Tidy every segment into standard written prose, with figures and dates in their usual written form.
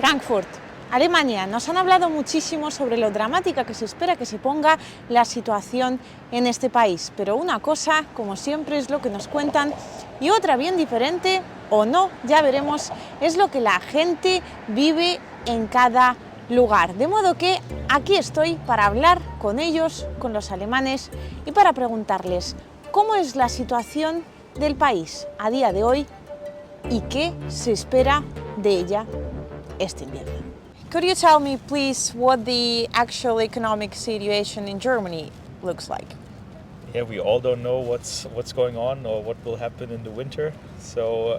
Frankfurt, Alemania. Nos han hablado muchísimo sobre lo dramática que se espera que se ponga la situación en este país, pero una cosa, como siempre, es lo que nos cuentan y otra bien diferente, o no, ya veremos, es lo que la gente vive en cada lugar. De modo que aquí estoy para hablar con ellos, con los alemanes, y para preguntarles cómo es la situación del país a día de hoy y qué se espera de ella este invierno. Could you tell me, please, what the actual economic situation in Germany looks like? Yeah, we all don't know what's going on or what will happen in the winter. So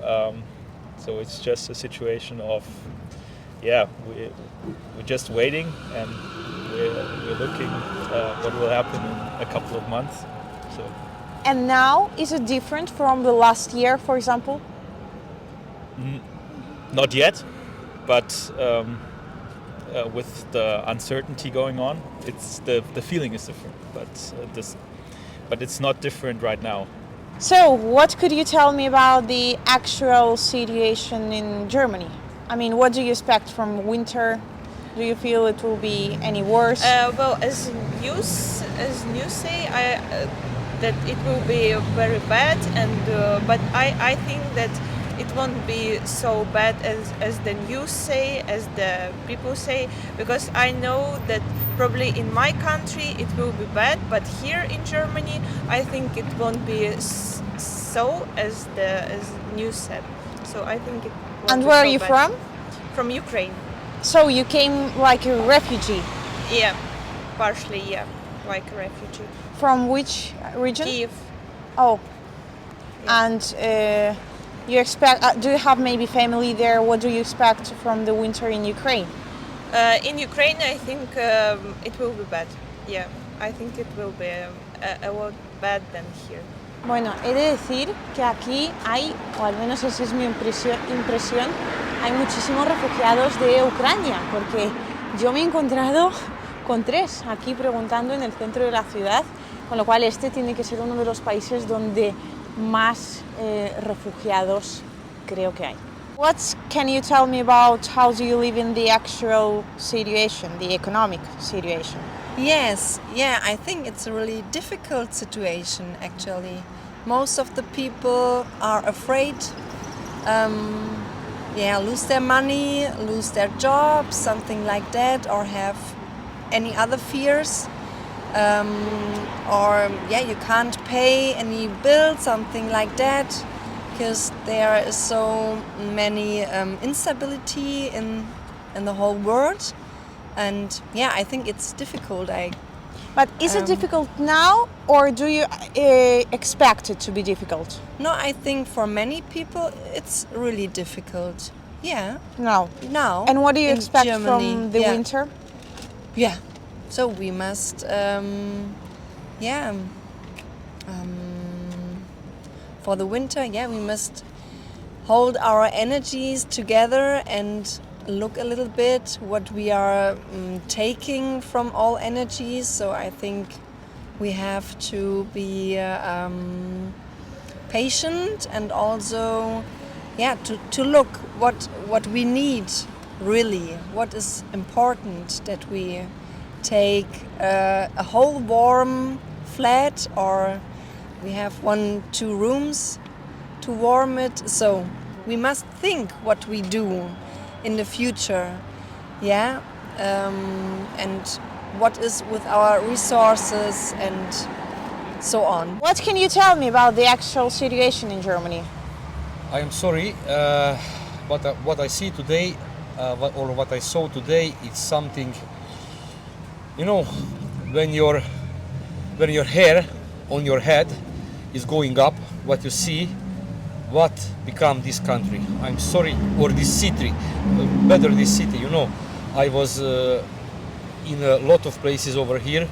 it's just a situation of, yeah, we're just waiting and we're looking what will happen in a couple of months. So. And now, is it different from the last year, for example? Not yet, but with the uncertainty going on, it's the feeling is different. But it's not different right now. So, what could you tell me about the actual situation in Germany? I mean, what do you expect from winter? Do you feel it will be any worse? Well, as news say, that it will be very bad, and but I think that it won't be so bad as the news say, as the people say, because I know that probably in my country it will be bad, but here in Germany I think it won't be so as news said. So I think it won't And be where so are you bad. from? From Ukraine. So you came like a refugee. Yeah, partially, yeah, like a refugee. From which region? Kiev. Oh, Yeah. and you expect? Do you have maybe family there? What do you expect from the winter in Ukraine? In Ukraine, I think it will be bad. Yeah, I think it will be a lot bad than here. Bueno, he de decir que aquí hay, o al menos esa es mi impresión, hay muchísimos refugiados de Ucrania, porque yo me he encontrado con 3 aquí preguntando en el centro de la ciudad, con lo cual este tiene que ser uno de los países donde más refugiados creo que hay. What can you tell me about how do you live in the actual situation, the economic situation? Yes, yeah, I think it's a really difficult situation actually. Most of the people are afraid, lose their money, lose their jobs, something like that, or have any other fears. You can't pay any bill, something like that, because there is so many instability in the whole world. And yeah, I think it's difficult. But is it difficult now, or do you expect it to be difficult? No, I think for many people it's really difficult. Yeah. Now. And what do you expect Germany, from the winter? Yeah. So we must, for the winter, we must hold our energies together and look a little bit what we are taking from all energies. So I think we have to be patient and also to look what we need really, what is important, that we take a whole warm flat, or we have 1-2 rooms to warm it. So we must think what we do in the future, and what is with our resources and so on. What can you tell me about the actual situation in Germany? I am sorry, but what I see today, what I saw today, it's something. You know, when your hair on your head is going up, what you see, what become this country. I'm sorry, or this city, better this city. You know, I was in a lot of places over here,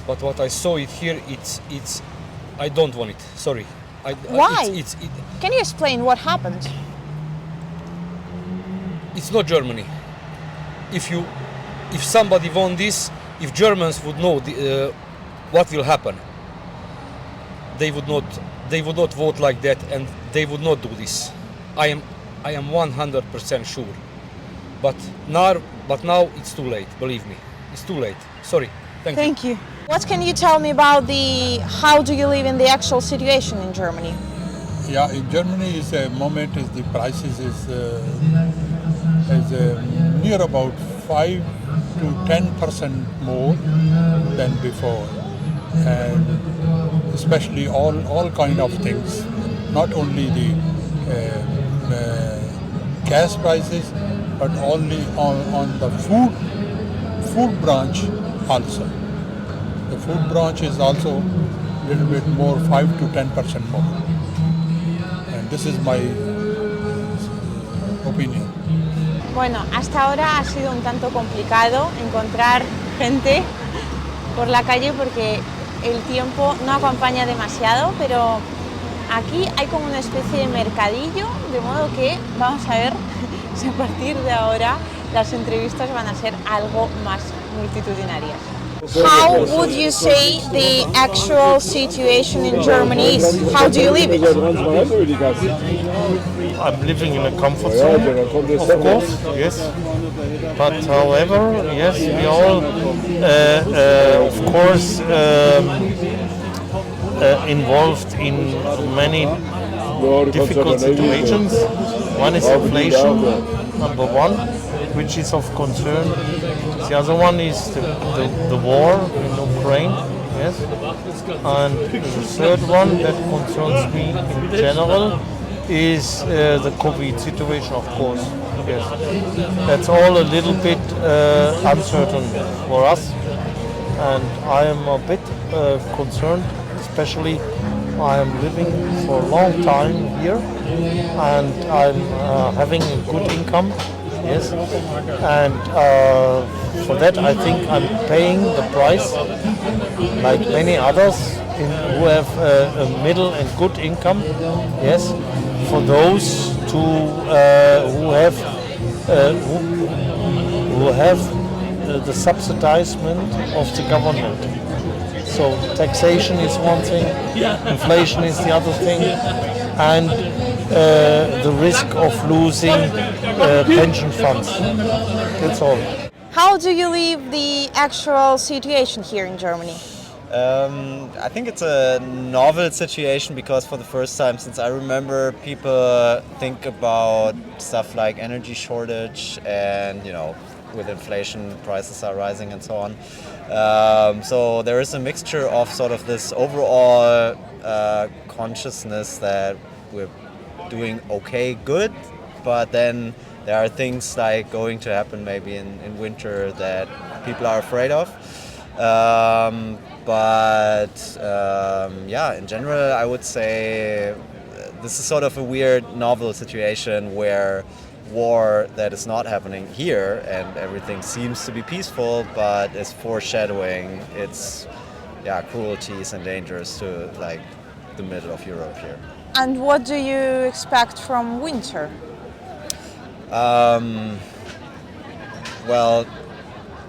but what I saw it here, it's I don't want it. Sorry. Why? Can you explain what happened? It's not Germany. If somebody want this, if Germans would know what will happen, they would not vote like that, and they would not do this. I am 100% sure. But now it's too late. Believe me, it's too late. Sorry. Thank you. Thank you. What can you tell me about how do you live in the actual situation in Germany? Yeah, in Germany is a moment is the prices is near about 5 to 10% more than before, and especially all kind of things, not only the gas prices, but only on the food branch also. The food branch is also a little bit more, 5 to 10% more. And this is my opinion. Bueno, hasta ahora ha sido un tanto complicado encontrar gente por la calle porque el tiempo no acompaña demasiado, pero aquí hay como una especie de mercadillo, de modo que vamos a ver si a partir de ahora las entrevistas van a ser algo más multitudinarias. How would you say the actual situation in Germany is? How do you live it? I'm living in a comfort zone, of course, yes. But however, yes, we all, of course, involved in many difficult situations. One is inflation, number one, which is of concern. The other one is the war in Ukraine, yes. And the third one that concerns me in general is the COVID situation, of course. Yes, that's all a little bit uncertain for us, and I am a bit concerned, especially I am living for a long time here, and I'm having a good income. Yes, and for that I think I'm paying the price, like many others who have a middle and good income. Yes, for those who have the subsidizement of the government. So taxation is one thing, inflation is the other thing, and the risk of losing pension funds. That's all. How do you live the actual situation here in Germany? I think it's a novel situation because for the first time since I remember, people think about stuff like energy shortage and, with inflation, prices are rising and so on. So there is a mixture of sort of this overall consciousness that we're doing okay, good, but then there are things like going to happen maybe in winter that people are afraid of. In general, I would say this is sort of a weird novel situation where war that is not happening here and everything seems to be peaceful, but is foreshadowing its cruelties and dangers to like the middle of Europe here. And what do you expect from winter? Well,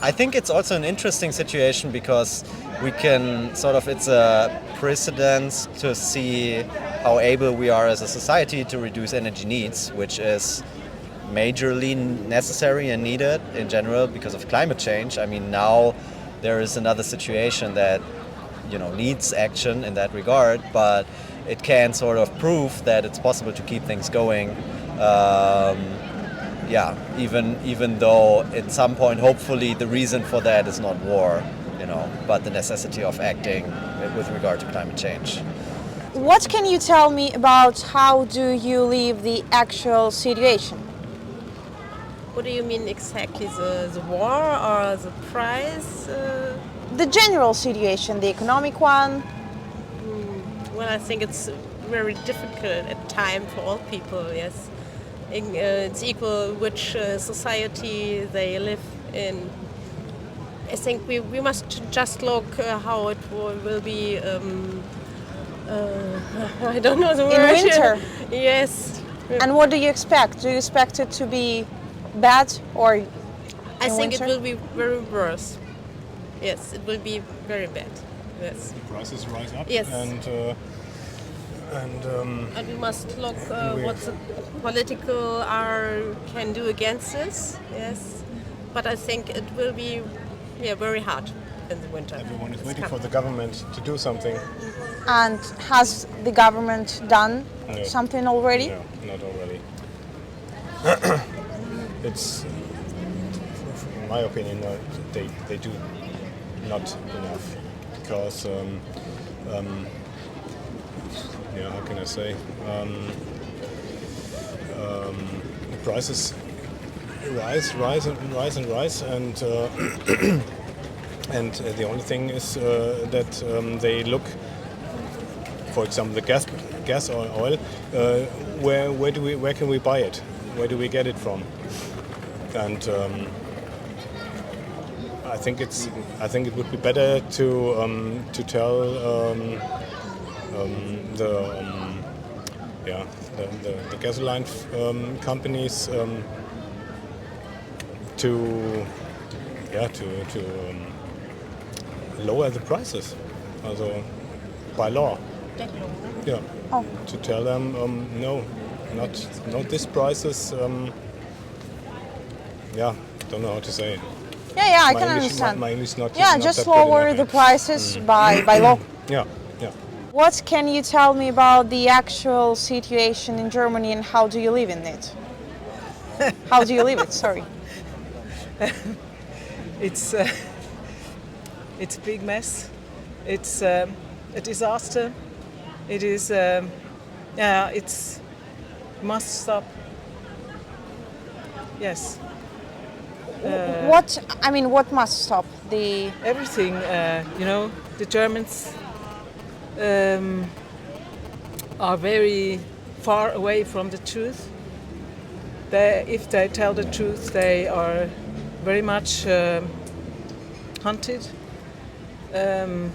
I think it's also an interesting situation because we can it's a precedent to see how able we are as a society to reduce energy needs, which is majorly necessary and needed in general because of climate change. I mean, now there is another situation that, needs action in that regard, but it can sort of prove that it's possible to keep things going. Even though at some point, hopefully, the reason for that is not war, but the necessity of acting with regard to climate change. What can you tell me about how do you live the actual situation? What do you mean exactly? The war or the price? The general situation, the economic one. Well, I think it's very difficult at times for all people, yes. It's equal which society they live in. I think we must just look how it will be, I don't know the word. In winter? Yes. And what do you expect? Do you expect it to be bad or I think winter? it will be very worse. Yes, it will be very bad. Yes. The prices rise up. Yes. And And we must look what the political can do against this. Yes, but I think it will be very hard in the winter. Everyone is waiting for the government to do something. And has the government done something already? No, not already. It's, in my opinion, they do not enough because, how can I say, the prices rise, and and the only thing is that they look, for example, the gas or oil. Where can we buy it? Where do we get it from? And I think it would be better to tell the gasoline companies to lower the prices, also by law. Yeah. Oh. To tell them no, not this prices. Don't know how to say it. Yeah, I My can English, understand. My English not. Yeah, not just that good lower enough, the yeah. prices by law. Yeah. What can you tell me about the actual situation in Germany and how do you live in it? How do you live it? Sorry. It's a big mess. It's a disaster. It is. It's must stop. Yes. What must stop? Everything. The Germans are very far away from the truth. If they tell the truth, they are very much hunted. And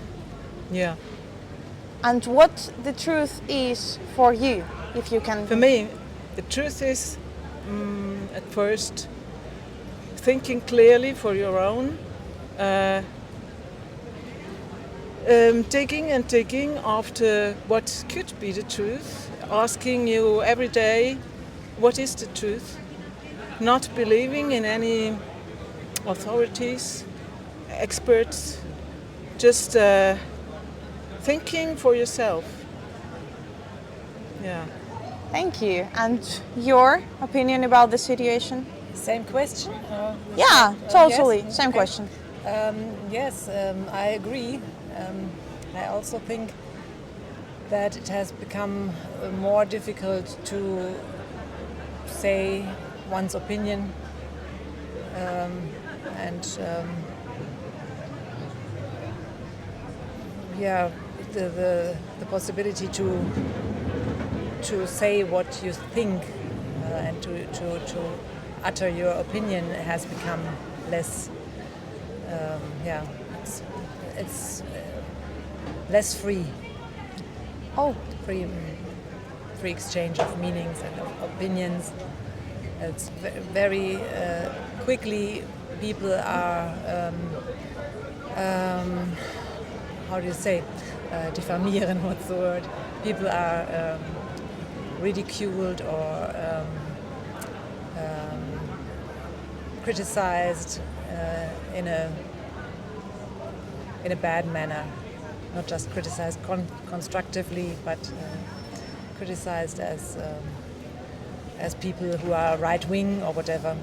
what the truth is for you, if you can... For me, the truth is, at first, thinking clearly for your own, digging after what could be the truth, asking you every day, what is the truth? Not believing in any authorities, experts, just thinking for yourself. Yeah. Thank you. And your opinion about the situation? Same question? Yeah, totally. Yes? Same Okay. question. Yes, I agree. I also think that it has become more difficult to say one's opinion the possibility to say what you think and to utter your opinion has become less. It's less free. Oh, free exchange of meanings and of opinions. It's very quickly people are how do you say diffamieren, what's the word? People are ridiculed or criticized in a bad manner, not just criticized constructively, but criticized as people who are right wing or whatever.